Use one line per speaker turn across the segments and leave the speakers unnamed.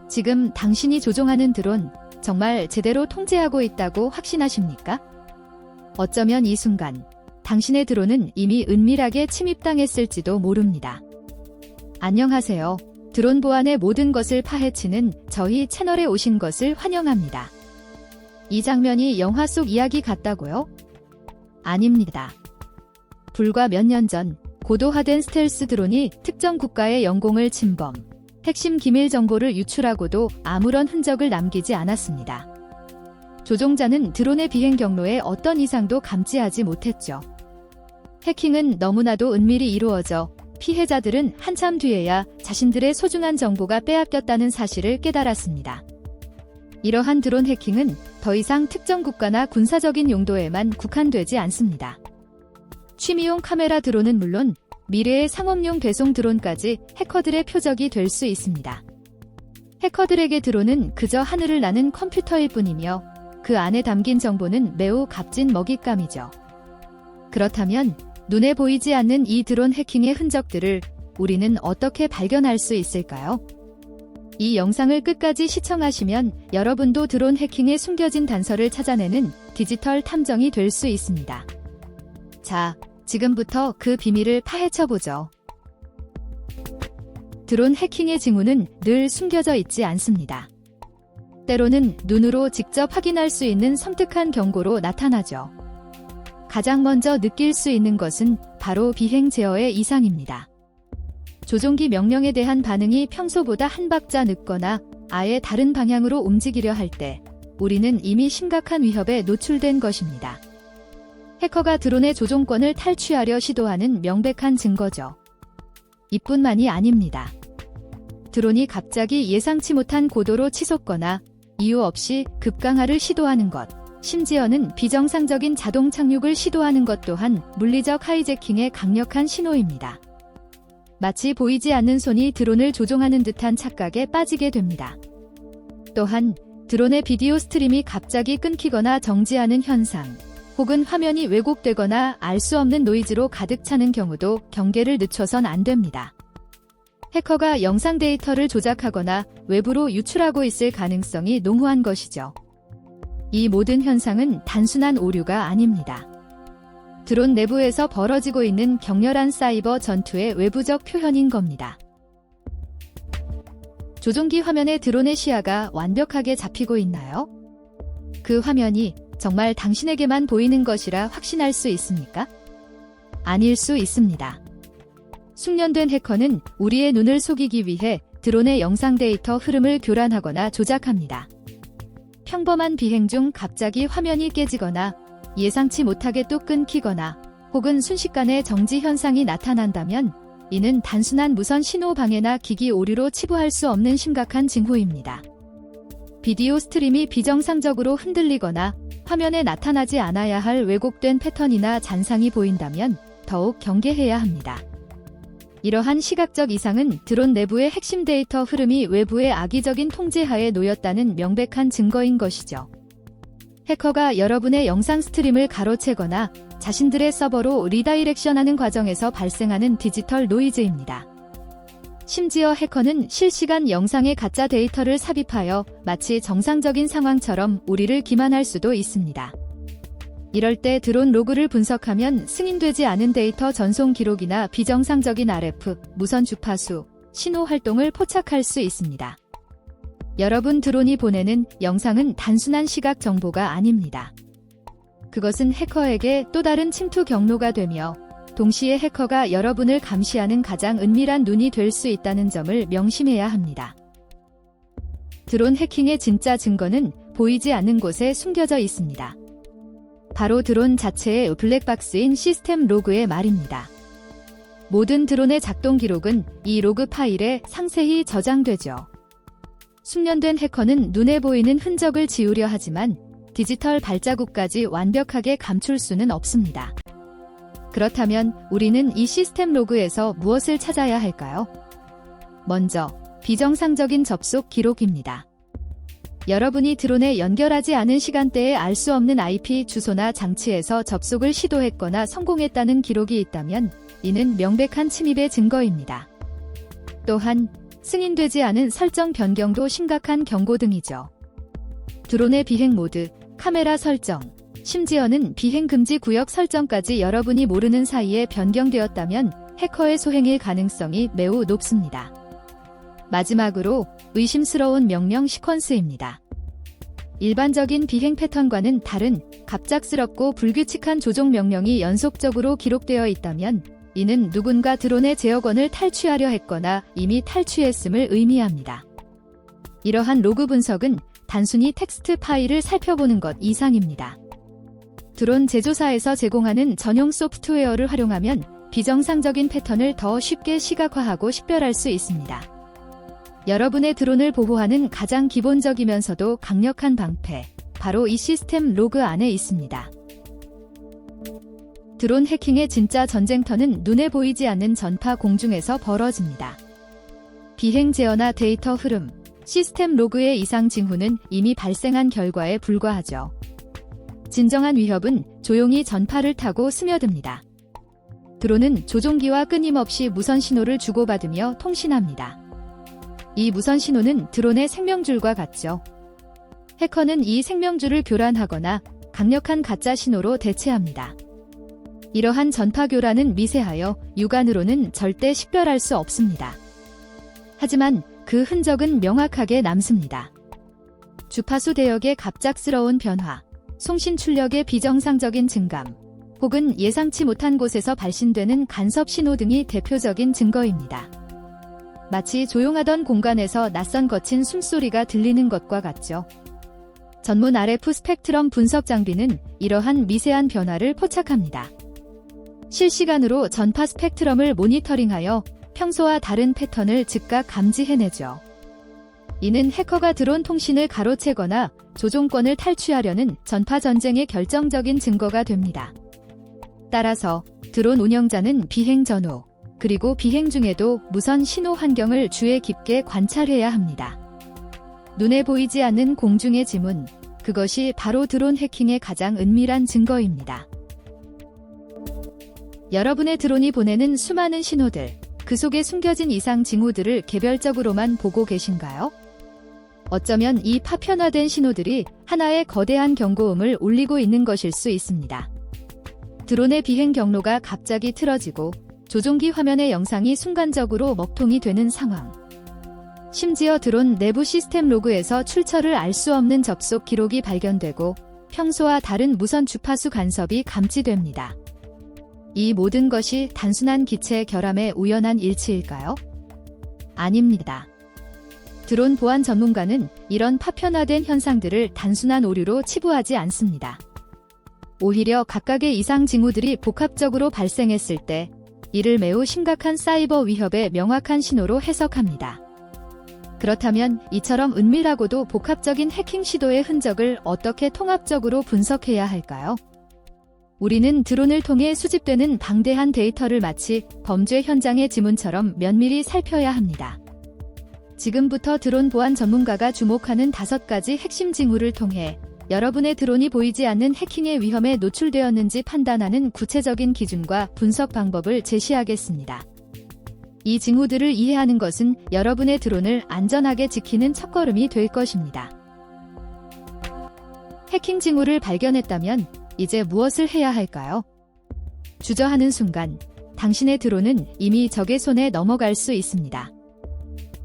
지금 당신이 조종하는 드론 정말 제대로 통제하고 있다고 확신하십니까? 어쩌면 이 순간 당신의 드론은 이미 은밀하게 침입당했을지도 모릅니다. 안녕하세요. 드론 보안의 모든 것을 파헤치는 저희 채널에 오신 것을 환영합니다. 이 장면이 영화 속 이야기 같다고요? 아닙니다. 불과 몇 년 전 고도화된 스텔스 드론이 특정 국가의 영공을 침범, 핵심 기밀 정보를 유출하고도 아무런 흔적을 남기지 않았습니다. 조종자는 드론의 비행 경로에 어떤 이상도 감지하지 못했죠. 해킹은 너무나도 은밀히 이루어져 피해자들은 한참 뒤에야 자신들의 소중한 정보가 빼앗겼다는 사실을 깨달았습니다. 이러한 드론 해킹은 더 이상 특정 국가나 군사적인 용도에만 국한되지 않습니다. 취미용 카메라 드론은 물론 미래의 상업용 배송 드론까지 해커들의 표적이 될 수 있습니다. 해커들에게 드론은 그저 하늘을 나는 컴퓨터일 뿐이며 그 안에 담긴 정보는 매우 값진 먹잇감이죠. 그렇다면 눈에 보이지 않는 이 드론 해킹의 흔적들을 우리는 어떻게 발견할 수 있을까요? 이 영상을 끝까지 시청하시면 여러분도 드론 해킹의 숨겨진 단서를 찾아내는 디지털 탐정이 될 수 있습니다. 자, 지금부터 그 비밀을 파헤쳐보죠. 드론 해킹의 징후는 늘 숨겨져 있지 않습니다. 때로는 눈으로 직접 확인할 수 있는 섬뜩한 경고로 나타나죠. 가장 먼저 느낄 수 있는 것은 바로 비행 제어의 이상입니다. 조종기 명령에 대한 반응이 평소보다 한 박자 늦거나 아예 다른 방향으로 움직이려 할 때 우리는 이미 심각한 위협에 노출된 것입니다. 해커가 드론의 조종권을 탈취하려 시도하는 명백한 증거죠. 이뿐만이 아닙니다. 드론이 갑자기 예상치 못한 고도로 치솟거나 이유 없이 급강하를 시도하는 것, 심지어는 비정상적인 자동 착륙을 시도하는 것 또한 물리적 하이제킹의 강력한 신호입니다. 마치 보이지 않는 손이 드론을 조종하는 듯한 착각에 빠지게 됩니다. 또한 드론의 비디오 스트림이 갑자기 끊기거나 정지하는 현상, 혹은 화면이 왜곡되거나 알 수 없는 노이즈로 가득 차는 경우도 경계를 늦춰선 안 됩니다. 해커가 영상 데이터를 조작하거나 외부로 유출하고 있을 가능성이 농후한 것이죠. 이 모든 현상은 단순한 오류가 아닙니다. 드론 내부에서 벌어지고 있는 격렬한 사이버 전투의 외부적 표현인 겁니다. 조종기 화면에 드론의 시야가 완벽하게 잡히고 있나요? 그 화면이 정말 당신에게만 보이는 것이라 확신할 수 있습니까? 아닐 수 있습니다. 숙련된 해커는 우리의 눈을 속이기 위해 드론의 영상 데이터 흐름을 교란하거나 조작합니다. 평범한 비행 중 갑자기 화면이 깨지거나 예상치 못하게 또 끊기거나 혹은 순식간에 정지 현상이 나타난다면 이는 단순한 무선 신호 방해나 기기 오류로 치부할 수 없는 심각한 징후입니다. 비디오 스트림이 비정상적으로 흔들리거나 화면에 나타나지 않아야 할 왜곡된 패턴이나 잔상이 보인다면 더욱 경계해야 합니다. 이러한 시각적 이상은 드론 내부의 핵심 데이터 흐름이 외부의 악의적인 통제하에 놓였다는 명백한 증거인 것이죠. 해커가 여러분의 영상 스트림을 가로채거나 자신들의 서버로 리다이렉션하는 과정에서 발생하는 디지털 노이즈입니다. 심지어 해커는 실시간 영상의 가짜 데이터를 삽입하여 마치 정상적인 상황처럼 우리를 기만할 수도 있습니다. 이럴 때 드론 로그를 분석하면 승인되지 않은 데이터 전송 기록이나 비정상적인 RF, 무선 주파수, 신호 활동을 포착할 수 있습니다. 여러분 드론이 보내는 영상은 단순한 시각 정보가 아닙니다. 그것은 해커에게 또 다른 침투 경로가 되며 동시에 해커가 여러분을 감시하는 가장 은밀한 눈이 될 수 있다는 점을 명심해야 합니다. 드론 해킹의 진짜 증거는 보이지 않는 곳에 숨겨져 있습니다. 바로 드론 자체의 블랙박스인 시스템 로그의 말입니다. 모든 드론의 작동 기록은 이 로그 파일에 상세히 저장되죠. 숙련된 해커는 눈에 보이는 흔적을 지우려 하지만 디지털 발자국까지 완벽하게 감출 수는 없습니다. 그렇다면 우리는 이 시스템 로그에서 무엇을 찾아야 할까요? 먼저, 비정상적인 접속 기록입니다. 여러분이 드론에 연결하지 않은 시간대에 알 수 없는 IP 주소나 장치에서 접속을 시도했거나 성공했다는 기록이 있다면 이는 명백한 침입의 증거입니다. 또한 승인되지 않은 설정 변경도 심각한 경고 등이죠. 드론의 비행 모드, 카메라 설정, 심지어는 비행 금지 구역 설정까지 여러분이 모르는 사이에 변경되었다면 해커의 소행일 가능성이 매우 높습니다. 마지막으로 의심스러운 명령 시퀀스입니다. 일반적인 비행 패턴과는 다른 갑작스럽고 불규칙한 조종 명령이 연속적으로 기록되어 있다면 이는 누군가 드론의 제어권을 탈취하려 했거나 이미 탈취했음을 의미합니다. 이러한 로그 분석은 단순히 텍스트 파일을 살펴보는 것 이상입니다. 드론 제조사에서 제공하는 전용 소프트웨어를 활용하면 비정상적인 패턴을 더 쉽게 시각화하고 식별할 수 있습니다. 여러분의 드론을 보호하는 가장 기본적이면서도 강력한 방패, 바로 이 시스템 로그 안에 있습니다. 드론 해킹의 진짜 전쟁터는 눈에 보이지 않는 전파 공중에서 벌어집니다. 비행 제어나 데이터 흐름, 시스템 로그의 이상 징후는 이미 발생한 결과에 불과하죠. 진정한 위협은 조용히 전파를 타고 스며듭니다. 드론은 조종기와 끊임없이 무선 신호를 주고받으며 통신합니다. 이 무선 신호는 드론의 생명줄과 같죠. 해커는 이 생명줄을 교란하거나 강력한 가짜 신호로 대체합니다. 이러한 전파 교란은 미세하여 육안으로는 절대 식별할 수 없습니다. 하지만 그 흔적은 명확하게 남습니다. 주파수 대역의 갑작스러운 변화, 송신 출력의 비정상적인 증감, 혹은 예상치 못한 곳에서 발신되는 간섭 신호 등이 대표적인 증거입니다. 마치 조용하던 공간에서 낯선 거친 숨소리가 들리는 것과 같죠. 전문 RF 스펙트럼 분석 장비는 이러한 미세한 변화를 포착합니다. 실시간으로 전파 스펙트럼을 모니터링하여 평소와 다른 패턴을 즉각 감지해내죠. 이는 해커가 드론 통신을 가로채거나 조종권을 탈취하려는 전파 전쟁의 결정적인 증거가 됩니다. 따라서 드론 운영자는 비행 전후, 그리고 비행 중에도 무선 신호 환경을 주의 깊게 관찰해야 합니다. 눈에 보이지 않는 공중의 지문, 그것이 바로 드론 해킹의 가장 은밀한 증거입니다. 여러분의 드론이 보내는 수많은 신호들, 그 속에 숨겨진 이상 징후들을 개별적으로만 보고 계신가요? 어쩌면 이 파편화된 신호들이 하나의 거대한 경고음을 울리고 있는 것일 수 있습니다. 드론의 비행 경로가 갑자기 틀어지고 조종기 화면의 영상이 순간적으로 먹통이 되는 상황. 심지어 드론 내부 시스템 로그에서 출처를 알 수 없는 접속 기록이 발견되고 평소와 다른 무선 주파수 간섭이 감지됩니다. 이 모든 것이 단순한 기체 결함의 우연한 일치일까요? 아닙니다. 드론 보안 전문가는 이런 파편화된 현상들을 단순한 오류로 치부하지 않습니다. 오히려 각각의 이상 징후들이 복합적으로 발생했을 때 이를 매우 심각한 사이버 위협의 명확한 신호로 해석합니다. 그렇다면 이처럼 은밀하고도 복합적인 해킹 시도의 흔적을 어떻게 통합적으로 분석해야 할까요? 우리는 드론을 통해 수집되는 방대한 데이터를 마치 범죄 현장의 지문처럼 면밀히 살펴야 합니다. 지금부터 드론 보안 전문가가 주목하는 5가지 핵심 징후를 통해 여러분의 드론이 보이지 않는 해킹의 위험에 노출되었는지 판단하는 구체적인 기준과 분석 방법을 제시하겠습니다. 이 징후들을 이해하는 것은 여러분의 드론을 안전하게 지키는 첫걸음이 될 것입니다. 해킹 징후를 발견했다면 이제 무엇을 해야 할까요? 주저하는 순간 당신의 드론은 이미 적의 손에 넘어갈 수 있습니다.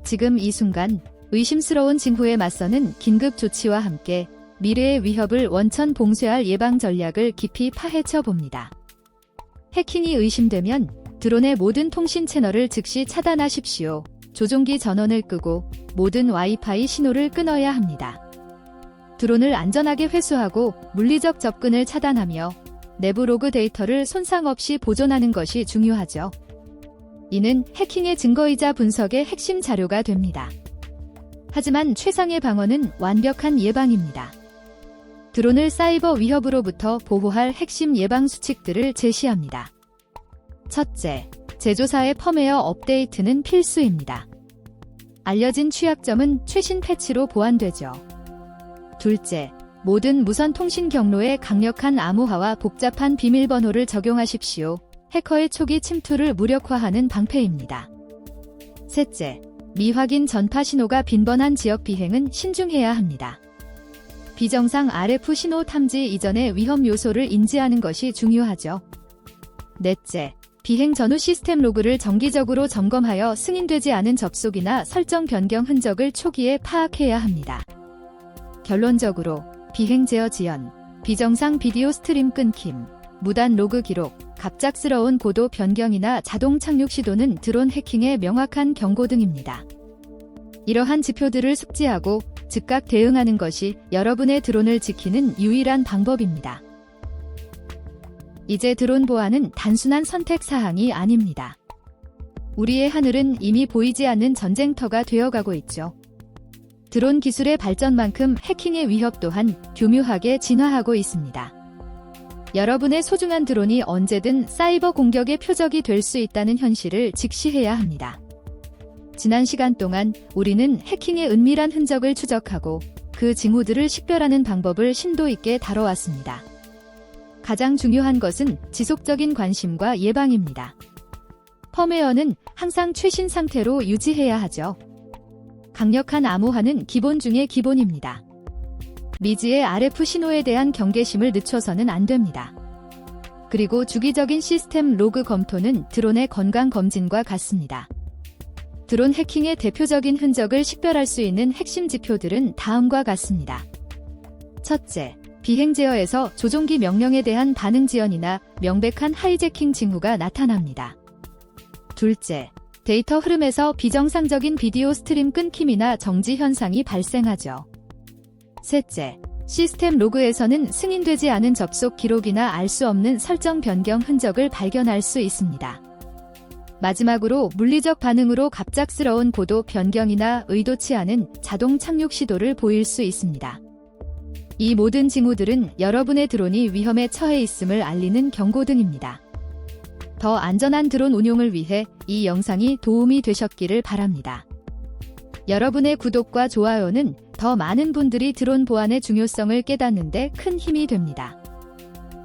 지금 이 순간 의심스러운 징후에 맞서는 긴급 조치와 함께 미래의 위협을 원천 봉쇄할 예방 전략을 깊이 파헤쳐 봅니다. 해킹이 의심되면 드론의 모든 통신 채널을 즉시 차단하십시오. 조종기 전원을 끄고 모든 와이파이 신호를 끊어야 합니다. 드론을 안전하게 회수하고 물리적 접근을 차단하며 내부 로그 데이터를 손상 없이 보존하는 것이 중요하죠. 이는 해킹의 증거이자 분석의 핵심 자료가 됩니다. 하지만 최상의 방어는 완벽한 예방입니다. 드론을 사이버 위협으로부터 보호할 핵심 예방 수칙들을 제시합니다. 첫째, 제조사의 펌웨어 업데이트는 필수입니다. 알려진 취약점은 최신 패치로 보완되죠. 둘째, 모든 무선 통신 경로에 강력한 암호화와 복잡한 비밀번호를 적용하십시오. 해커의 초기 침투를 무력화하는 방패입니다. 셋째, 미확인 전파 신호가 빈번한 지역 비행은 신중해야 합니다. 비정상 RF 신호 탐지 이전에 위험 요소를 인지하는 것이 중요하죠. 넷째, 비행 전후 시스템 로그를 정기적으로 점검하여 승인되지 않은 접속이나 설정 변경 흔적을 초기에 파악해야 합니다. 결론적으로 비행 제어 지연, 비정상 비디오 스트림 끊김, 무단 로그 기록, 갑작스러운 고도 변경이나 자동 착륙 시도는 드론 해킹의 명확한 경고 등입니다. 이러한 지표들을 숙지하고 즉각 대응하는 것이 여러분의 드론을 지키는 유일한 방법입니다. 이제 드론 보안은 단순한 선택 사항이 아닙니다. 우리의 하늘은 이미 보이지 않는 전쟁터가 되어가고 있죠. 드론 기술의 발전만큼 해킹의 위협 또한 교묘하게 진화하고 있습니다. 여러분의 소중한 드론이 언제든 사이버 공격의 표적이 될 수 있다는 현실을 직시해야 합니다. 지난 시간 동안 우리는 해킹의 은밀한 흔적을 추적하고 그 징후들을 식별하는 방법을 심도 있게 다뤄왔습니다. 가장 중요한 것은 지속적인 관심과 예방입니다. 펌웨어는 항상 최신 상태로 유지해야 하죠. 강력한 암호화는 기본 중의 기본입니다. 미지의 RF 신호에 대한 경계심을 늦춰서는 안 됩니다. 그리고 주기적인 시스템 로그 검토는 드론의 건강 검진과 같습니다. 드론 해킹의 대표적인 흔적을 식별할 수 있는 핵심 지표들은 다음과 같습니다. 첫째, 비행 제어에서 조종기 명령에 대한 반응 지연이나 명백한 하이제킹 징후가 나타납니다. 둘째, 데이터 흐름에서 비정상적인 비디오 스트림 끊김이나 정지 현상이 발생하죠. 셋째, 시스템 로그에서는 승인되지 않은 접속 기록이나 알 수 없는 설정 변경 흔적을 발견할 수 있습니다. 마지막으로 물리적 반응으로 갑작스러운 고도 변경이나 의도치 않은 자동 착륙 시도를 보일 수 있습니다. 이 모든 징후들은 여러분의 드론이 위험에 처해 있음을 알리는 경고등입니다. 더 안전한 드론 운용을 위해 이 영상이 도움이 되셨기를 바랍니다. 여러분의 구독과 좋아요는 더 많은 분들이 드론 보안의 중요성을 깨닫는 데 큰 힘이 됩니다.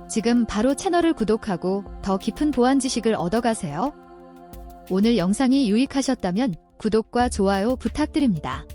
지금 바로 채널을 구독하고 더 깊은 보안 지식을 얻어가세요. 오늘 영상이 유익하셨다면 구독과 좋아요 부탁드립니다.